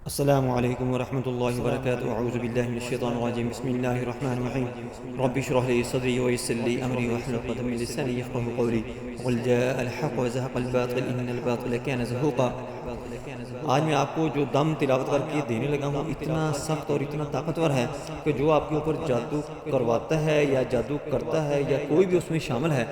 السلام عليكم ورحمة الله وبركاته. أعوذ بالله من الشيطان الرجيم. بسم الله الرحمن الرحيم. رب اشرح لي صدري ويسر لي أمري واحلل عقدة من لساني يفقهوا قولي. قل جاء الحق وزهق الباطل إن الباطل كان زهوقا। आज मैं आपको जो दम तिलावत करके देने लगा हूँ इतना सख्त और इतना ताकतवर है कि जो आपके ऊपर जादू करवाता है या जादू करता है या कोई भी उसमें शामिल है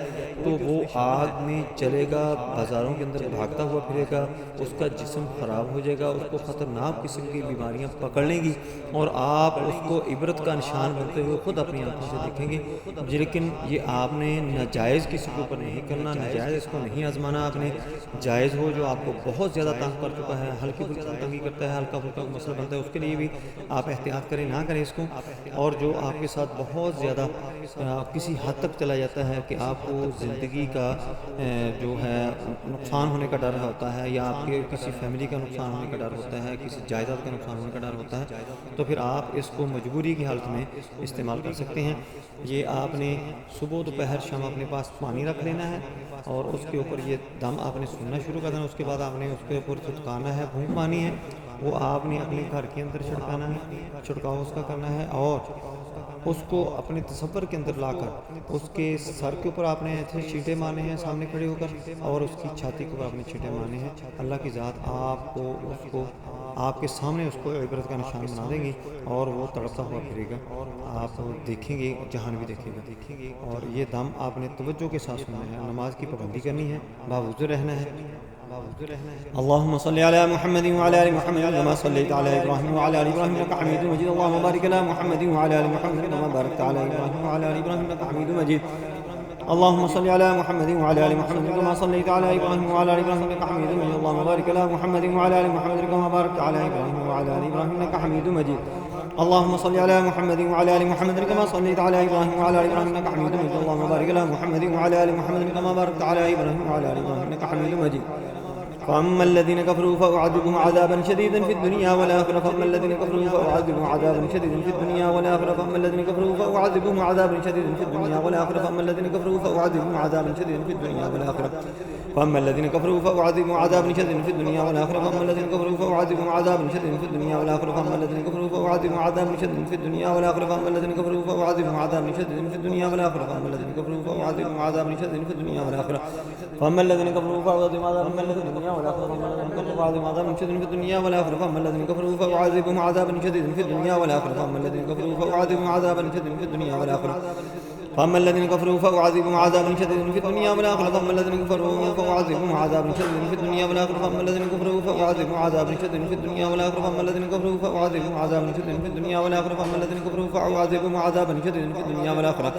तो वो आग में चलेगा, बाज़ारों के अंदर भागता हुआ फिरेगा, उसका जिस्म ख़राब हो जाएगा, उसको ख़तरनाक किस्म की बीमारियां पकड़ लेंगी और आप उसको इबरत का निशान बनते हुए ख़ुद अपनी आंखों से देखेंगे। लेकिन ये आपने नाजायज़ किसी के ऊपर नहीं करना, नाजायज़ इसको नहीं आजमाना। आपने जायज़ हो जो आपको बहुत ज़्यादा तंग कर चुका है, हल्की फुल्की तंगी करता है, हल्का फुल्का मसला बनता है, उसके लिए भी आप एहतियात करें, ना करें इसको। और जो आपके साथ बहुत ज़्यादा किसी हद तक चला जाता है कि आपको ज़िंदगी का जो है नुकसान होने का डर होता है या आपके किसी फैमिली का नुकसान होने का डर होता है, किसी जायदाद का नुकसान होने का डर होता है, तो फिर आप इसको मजबूरी की हालत में इस्तेमाल कर सकते हैं। ये आपने सुबह दोपहर शाम अपने पास पानी रख लेना है और उसके ऊपर ये दम आपने सुनना शुरू कर देना। उसके बाद आपने उसके ऊपर छुटकाना है, फूंक पानी है, वो आपने अपने घर के अंदर छिड़काना है, छिड़काव उसका करना है और उसको अपने तसव्वुर के अंदर लाकर उसके सर के ऊपर आपने ऐसे छींटे मारने हैं सामने खड़े होकर और उसकी छाती के ऊपर आपने छींटे मारने हैं। अल्लाह की ज़ात आपको उसको आपके सामने उसको इबरत का निशान बना देंगी और वो तड़पता हुआ फिरेगा, आप देखेंगे, जहान भी देखेंगे। और ये दम आपने तवज्जो के साथ सुनना है, नमाज की पाबंदी करनी है, बावजूद रहना है। अल्लाहुम्मा सल्लि अला मुहम्मदिन व अला आलि मुहम्मदिन कमा सल्लैता अला इब्राहीम व अला आलि इब्राहीम इन्नका हमीदुम मजीद। अल्लाहुम्मा बारिक अला मुहम्मदिन व अला आलि मुहम्मदिन कमा बारकता अला इब्राहीम व अला आलि इब्राहीम इन्नका हमीदुम मजीद। اللهم صل على محمد وعلى ال محمد كما صليت على ابراهيم وعلى ال ابراهيم انك حميد مجيد. اللهم بارك على محمد وعلى ال محمد كما باركت على ابراهيم وعلى ال ابراهيم انك حميد مجيد. اللهم صل على محمد وعلى ال محمد كما صليت على ابراهيم وعلى ال ابراهيم انك حميد مجيد. اللهم بارك على محمد وعلى ال محمد كما باركت على ابراهيم وعلى ال ابراهيم انك حميد مجيد. فأما الذين كفروا فأعذبهم عذابا شديدا في الدنيا والآخرة. فأما الذين كفروا فأعذبهم عذابا شديدا في الدنيا والآخرة. فأما الذين كفروا فأعذبهم عذابا شديدا في الدنيا والآخرة. فأما الذين كفروا فأعذبهم عذابا شديدا في الدنيا والآخرة. فأما الذين كفروا فأعذبهم عذابا شديدا في الدنيا والآخرة. فأما الذين كفروا فأعذبهم عذابا شديدا في الدنيا والآخرة. فأما الذين كفروا فأعذبهم عذابا شديدا في الدنيا والآخرة. فأما الذين كفروا فأعذبهم عذابا شديدا في الدنيا والآخرة. فأما الذين كفروا فأعذبهم عذابا شديدا في الدنيا والآخرة. فأما الذين كفروا فأعذبهم عذابا شديدا في الدنيا والآخرة. فأعذبهم عذابا شديدا في الدنيا والآخرة. فأما الذين كفروا فأعذبهم عذابا شديدا في الدنيا والآخرة. فأما الذين كفروا فأعذبهم عذابا شديدا في الدنيا والآخرة. فأما الذين كفروا فأعذبهم عذابا شديدا في الدنيا والآخرة. فأما الذين كفروا فأعذبهم عذابا شديدا في الدنيا والآخرة. فأما الذين كفروا فأعذبهم عذابا شديدا في الدنيا والآخرة. فأما الذين كفروا فأعذبهم عذابا شديدا في الدنيا والآخرة. فأما الذين كفروا فأعذبهم عذابا شديدا في الدنيا والآخرة. فأما الذين كفروا فأعذبهم عذابا شديدا في الدنيا والآخرة. فأما الذين كفروا فأعذبهم عذابا شديدا في الدنيا والآخرة. فأما الذين كفروا فأعذبهم عذابا شديدا في الدنيا والآخرة.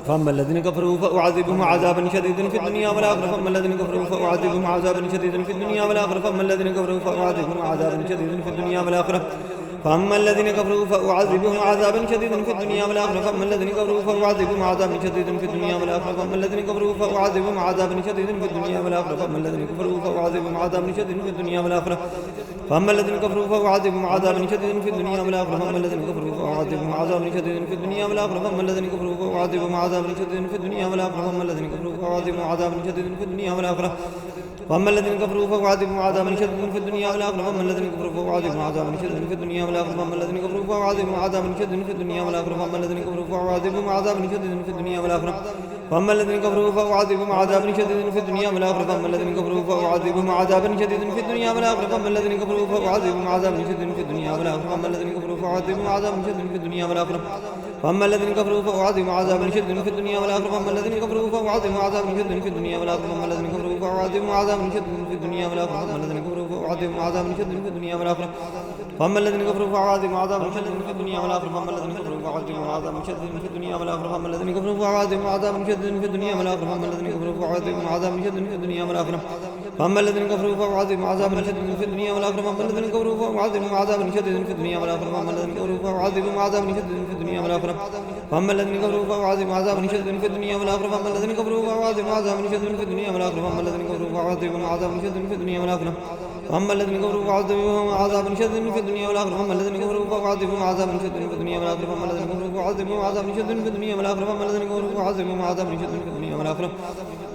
فأما الذين كفروا فأعذبهم عذابا شديدا في الدنيا والآخرة. فأما الذين كفروا فأعذبهم عذابا شديدا في الدنيا والآخرة. فأما الذين كفروا فأعذبهم عذابا شديدا في الدنيا والآخرة. فأما الذين كفروا فأعذبهم عذابا شديدا في الدنيا والآخرة. فأما الذين كفروا فأعذبهم عذابا شديدا في الدنيا والآخرة. فأما الذين كفروا فأعذبهم عذابا شديدا في الدنيا والآخرة. فأما الذين كفروا فأعذبهم عذابا شديدا في الدنيا والآخرة. فأما الذين كفروا فأعذبهم عذابا شديدا في الدنيا والآخرة. فأما الذين كفروا فأعذبهم عذابا شديدا في الدنيا والآخرة. فأما الذين كفروا فأعذبهم عذابا شديدا في الدنيا والآخرة. فأما الذين كفروا فأعذبهم عذابا شديدا في الدنيا والآخرة. فأما الذين كفروا فأعذبهم عذابا شديدا في الدنيا والآخرة. فأما الذين كفروا فأعذبهم عذابا شديدا في الدنيا والآخرة. فأما الذين كفروا فأعذبهم عذابا شديدا في الدنيا والآخرة. فأما الذين كفروا فأعذبهم عذابا شديدا في الدنيا والآخرة. فأما الذين كفروا فأعذبهم عذابا شديدا في الدنيا والآخرة. فأما الذين كفروا فأعذبهم عذابا شديدا في الدنيا والآخرة. فأما الذين كفروا فأعذبهم عذابا شديدا في الدنيا والآخرة. فأما الذين كفروا فأعذبهم عذابا شديدا في الدنيا والآخرة. فأما الذين كفروا فأعذبهم عذابا شديدا في الدنيا والآخرة. فأما الذين كفروا فأعذبهم عذابا شديدا في الدنيا والآخرة. فأما الذين كفروا فأعذبهم عذابا شديدا في الدنيا والآخرة. فأما الذين كفروا فأعذبهم عذابا شديدا في الدنيا والآخرة. فأما الذين كفروا فأعذبهم عذابا شديدا في الدنيا والآخرة. فأما الذين كفروا فأعذبهم عذابا شديدا في الدنيا والآخرة. فأما الذين كفروا فأعذبهم عذابا شديدا في الدنيا والآخرة. فأما الذين كفروا فأعذبهم عذابا شديدا في الدنيا والآخرة. فأما الذين كفروا فأعذبهم عذابا شديدا في الدنيا والآخرة. فأما الذين كفروا فأعذبهم عذابا شديدا في الدنيا والآخرة. فأما الذين كفروا فأعذبهم عذابا شديدا في الدنيا والآخرة. فأما الذين كفروا فأعذبهم عذابا شديدا في الدنيا والآخرة. فأما الذين كفروا فأعذبهم عذابا شديدا في الدنيا والآخرة. فأما الذين كفروا فأعذبهم عذابا شديدا في الدنيا والآخرة. فأما الذين كفروا فأعذبهم عذابا شديدا في الدنيا والآخرة.